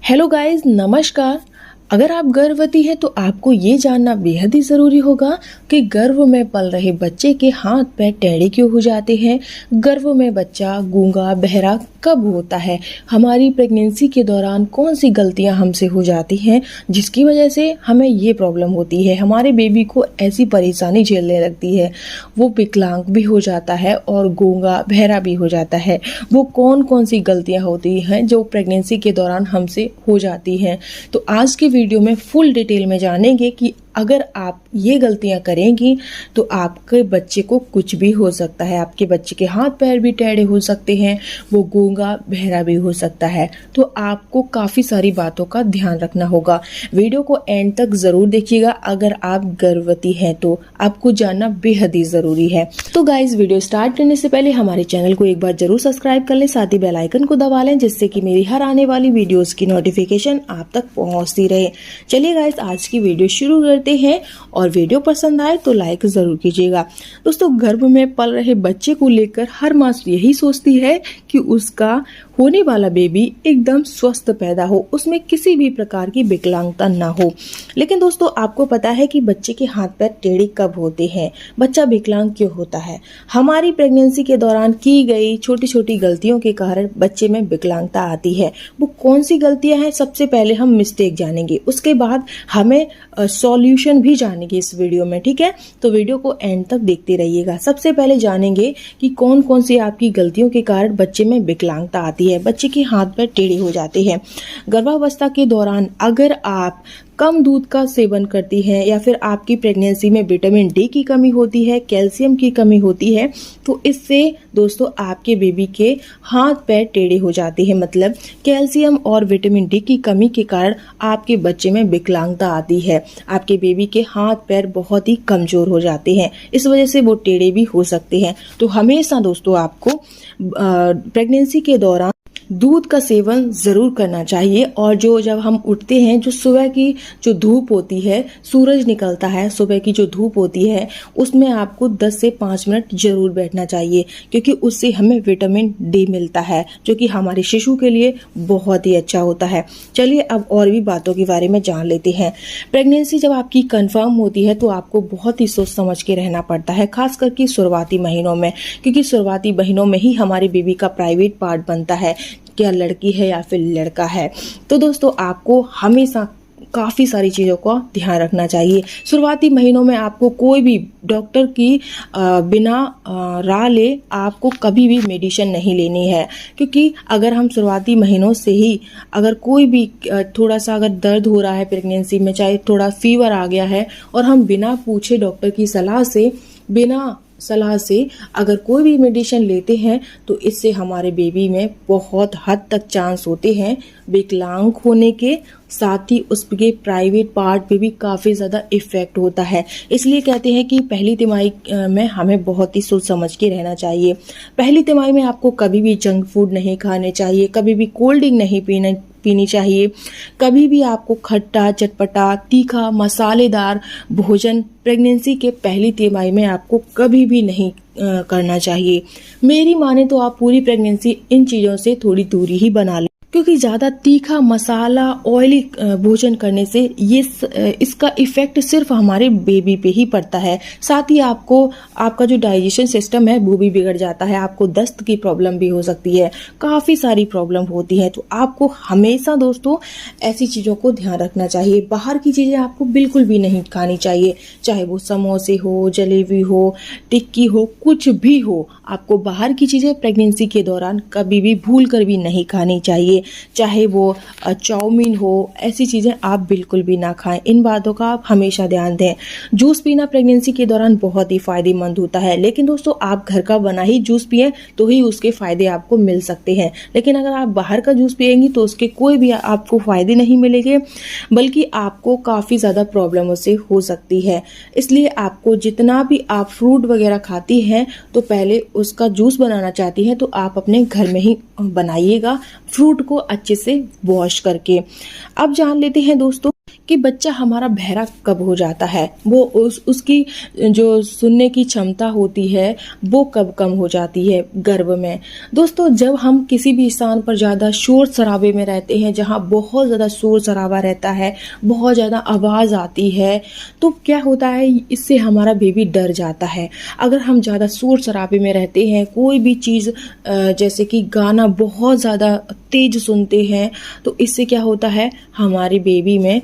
Hello guys, नमस्कार। अगर आप गर्भवती हैं तो आपको ये जानना बेहद ही ज़रूरी होगा कि गर्भ में पल रहे बच्चे के हाथ पैर टेढ़े क्यों हो जाते हैं। गर्भ में बच्चा गूंगा बहरा कब होता है, हमारी प्रेगनेंसी के दौरान कौन सी गलतियां हमसे हो जाती हैं जिसकी वजह से हमें ये प्रॉब्लम होती है, हमारे बेबी को ऐसी परेशानी झेलने लगती है, वो विकलांग भी हो जाता है और गूंगा बहरा भी हो जाता है। वो कौन कौन सी गलतियां होती हैं जो प्रेगनेंसी के दौरान हमसे हो जाती हैं। तो आज के वीडियो में फुल डिटेल में जानेंगे कि अगर आप ये गलतियां करेंगी तो आपके बच्चे को कुछ भी हो सकता है। आपके बच्चे के हाथ पैर भी टेढ़े हो सकते हैं, वो गूंगा बहरा भी हो सकता है। तो आपको काफ़ी सारी बातों का ध्यान रखना होगा। वीडियो को एंड तक ज़रूर देखिएगा। अगर आप गर्भवती हैं तो आपको जानना बेहद ही ज़रूरी है। तो गाइज, वीडियो स्टार्ट करने से पहले हमारे चैनल को एक बार जरूर सब्सक्राइब कर लें, साथ ही बेल आइकन को दबा लें जिससे कि मेरी हर आने वाली वीडियोज़ की नोटिफिकेशन आप तक पहुँचती रहे। चलिए गाइज, आज की वीडियो शुरू हैं और वीडियो पसंद आए तो लाइक जरूर कीजिएगा। दोस्तों, गर्भ में पल रहे बच्चे को लेकर हर माँ यही सोचती है कि उसका होने वाला बेबी एकदम स्वस्थ पैदा हो, उसमें किसी भी प्रकार की विकलांगता ना हो। लेकिन दोस्तों, आपको पता है कि बच्चे के हाथ पैर टेढ़े कब होते हैं, बच्चा विकलांग क्यों होता है। हमारी प्रेगनेंसी के दौरान की गई छोटी छोटी गलतियों के कारण बच्चे में विकलांगता आती है। वो कौन सी गलतियां हैं, सबसे पहले हम मिस्टेक जानेंगे, उसके बाद हमें सॉल्यूशन भी जानेंगे इस वीडियो में। ठीक है, तो वीडियो को एंड तक देखते रहिएगा। सबसे पहले जानेंगे कि कौन कौन सी आपकी गलतियों के कारण बच्चे में विकलांगता आती है, बच्चे के हाथ पैर टेढ़े हो जाते हैं। गर्भावस्था के दौरान अगर आप कम दूध का सेवन करती हैं या फिर आपकी प्रेगनेंसी में विटामिन डी की कमी होती है, कैल्शियम की कमी होती है, तो इससे दोस्तों आपके बेबी के हाथ पैर टेढ़े हो जाते हैं। मतलब कैल्शियम और विटामिन डी की कमी के कारण आपके बच्चे में विकलांगता आती है। आपके बेबी के हाथ पैर बहुत ही कमजोर हो जाते हैं, इस वजह से वो टेढ़े भी हो सकते हैं। तो हमेशा दोस्तों आपको प्रेगनेंसी के दौरान दूध का सेवन जरूर करना चाहिए। और जब हम उठते हैं, जो सुबह की जो धूप होती है, सूरज निकलता है, सुबह की जो धूप होती है, उसमें आपको 10 से 5 मिनट जरूर बैठना चाहिए, क्योंकि उससे हमें विटामिन डी मिलता है जो कि हमारे शिशु के लिए बहुत ही अच्छा होता है। चलिए अब और भी बातों के बारे में जान लेते हैं। प्रेगनेंसी जब आपकी कंफर्म होती है तो आपको बहुत ही सोच समझ के रहना पड़ता है, खास करके शुरुआती महीनों में, क्योंकि शुरुआती महीनों में ही हमारे बेबी का प्राइवेट पार्ट बनता है, क्या लड़की है या फिर लड़का है। तो दोस्तों, आपको हमेशा काफ़ी सारी चीज़ों का ध्यान रखना चाहिए। शुरुआती महीनों में आपको कोई भी डॉक्टर की बिना राह ले आपको कभी भी मेडिसिन नहीं लेनी है, क्योंकि अगर हम शुरुआती महीनों से ही अगर कोई भी थोड़ा सा अगर दर्द हो रहा है प्रेगनेंसी में, चाहे थोड़ा फीवर आ गया है, और हम बिना पूछे डॉक्टर की बिना सलाह से अगर कोई भी मेडिसिन लेते हैं तो इससे हमारे बेबी में बहुत हद तक चांस होते हैं विकलांग होने के, साथ ही उसके प्राइवेट पार्ट पे भी काफ़ी ज़्यादा इफेक्ट होता है। इसलिए कहते हैं कि पहली तिमाही में हमें बहुत ही सोच समझ के रहना चाहिए। पहली तिमाही में आपको कभी भी जंक फूड नहीं खाने चाहिए, कभी भी कोल्ड ड्रिंक नहीं पीनी चाहिए, कभी भी आपको खट्टा चटपटा तीखा मसालेदार भोजन प्रेगनेंसी के पहली तिमाही में आपको कभी भी नहीं करना चाहिए। मेरी माने तो आप पूरी प्रेगनेंसी इन चीज़ों से थोड़ी दूरी ही बना लें, क्योंकि ज़्यादा तीखा मसाला ऑयली भोजन करने से इसका इफेक्ट सिर्फ हमारे बेबी पे ही पड़ता है। साथ ही आपका जो डाइजेशन सिस्टम है वो भी बिगड़ जाता है, आपको दस्त की प्रॉब्लम भी हो सकती है, काफ़ी सारी प्रॉब्लम होती है। तो आपको हमेशा दोस्तों ऐसी चीज़ों को ध्यान रखना चाहिए। बाहर की चीज़ें आपको बिल्कुल भी नहीं खानी चाहिए, चाहे वो समोसे हो, जलेबी हो, टिक्की हो, कुछ भी हो, आपको बाहर की चीज़ें प्रेगनेंसी के दौरान कभी भी भूल कर भी नहीं खानी चाहिए। चाहे वो चाउमीन हो, ऐसी चीज़ें आप बिल्कुल भी ना खाएं। इन बातों का आप हमेशा ध्यान दें। जूस पीना प्रेगनेंसी के दौरान बहुत ही फायदेमंद होता है, लेकिन दोस्तों आप घर का बना ही जूस पिए तो ही उसके फायदे आपको मिल सकते हैं। लेकिन अगर आप बाहर का जूस पिएंगी तो उसके कोई भी आपको फायदे नहीं मिलेंगे, बल्कि आपको काफ़ी ज़्यादा प्रॉब्लम उससे हो सकती है। इसलिए आपको जितना भी आप फ्रूट वगैरह खाती हैं तो पहले उसका जूस बनाना चाहती हैं तो आप अपने घर में ही बनाइएगा, फ्रूट को अच्छे से वॉश करके। अब जान लेते हैं दोस्तों कि बच्चा हमारा बहरा कब हो जाता है, वो उसकी जो सुनने की क्षमता होती है वो कब कम हो जाती है गर्भ में। दोस्तों, जब हम किसी भी स्थान पर ज़्यादा शोर शराबे में रहते हैं, जहाँ बहुत ज़्यादा शोर शराबा रहता है, बहुत ज़्यादा आवाज़ आती है, तो क्या होता है, इससे हमारा बेबी डर जाता है। अगर हम ज़्यादा शोर शराबे में रहते हैं, कोई भी चीज़ जैसे कि गाना बहुत ज़्यादा तेज सुनते हैं, तो इससे क्या होता है, हमारे बेबी में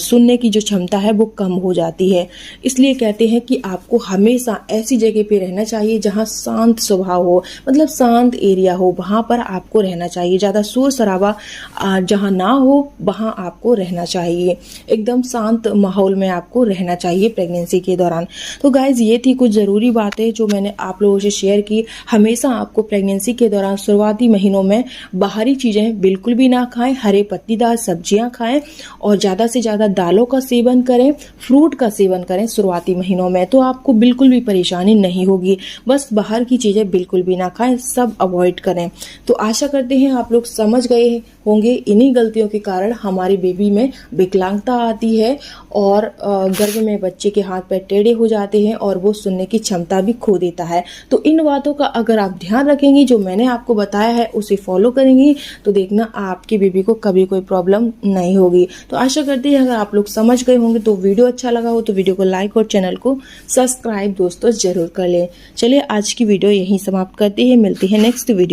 सुनने की जो क्षमता है वो कम हो जाती है। इसलिए कहते हैं कि आपको हमेशा ऐसी जगह पे रहना चाहिए जहाँ शांत स्वभाव हो, मतलब शांत एरिया हो, वहाँ पर आपको रहना चाहिए। ज़्यादा शोर शराबा जहाँ ना हो वहाँ आपको रहना चाहिए। एकदम शांत माहौल में आपको रहना चाहिए प्रेगनेंसी के दौरान। तो गाइज, ये थी कुछ ज़रूरी बातें जो मैंने आप लोगों से शेयर की। हमेशा आपको प्रेगनेंसी के दौरान शुरुआती महीनों में बाहरी चीज़ें बिल्कुल भी ना खाएं, हरे पत्तीदार सब्जियां खाएं और ज़्यादा से ज़्यादा दालों का सेवन करें, फ्रूट का सेवन करें शुरुआती महीनों में, तो आपको बिल्कुल भी परेशानी नहीं होगी। बस बाहर की चीज़ें बिल्कुल भी ना खाएं, सब अवॉइड करें। तो आशा करते हैं आप लोग समझ गए होंगे, इन्हीं गलतियों के कारण हमारी बेबी में विकलांगता आती है और गर्भ में बच्चे के हाथ पैर टेढ़े हो जाते हैं और वो सुनने की क्षमता भी खो देता है। तो इन बातों का अगर आप ध्यान रखेंगी, जो मैंने आपको बताया है उसे फॉलो करेंगी, तो देखना आपकी बेबी को कभी कोई प्रॉब्लम नहीं होगी। तो आशा करती है अगर आप लोग समझ गए होंगे, तो वीडियो अच्छा लगा हो तो वीडियो को लाइक और चैनल को सब्सक्राइब दोस्तों जरूर कर लें। चलिए, आज की वीडियो यहीं समाप्त करते हैं, मिलते हैं नेक्स्ट वीडियो।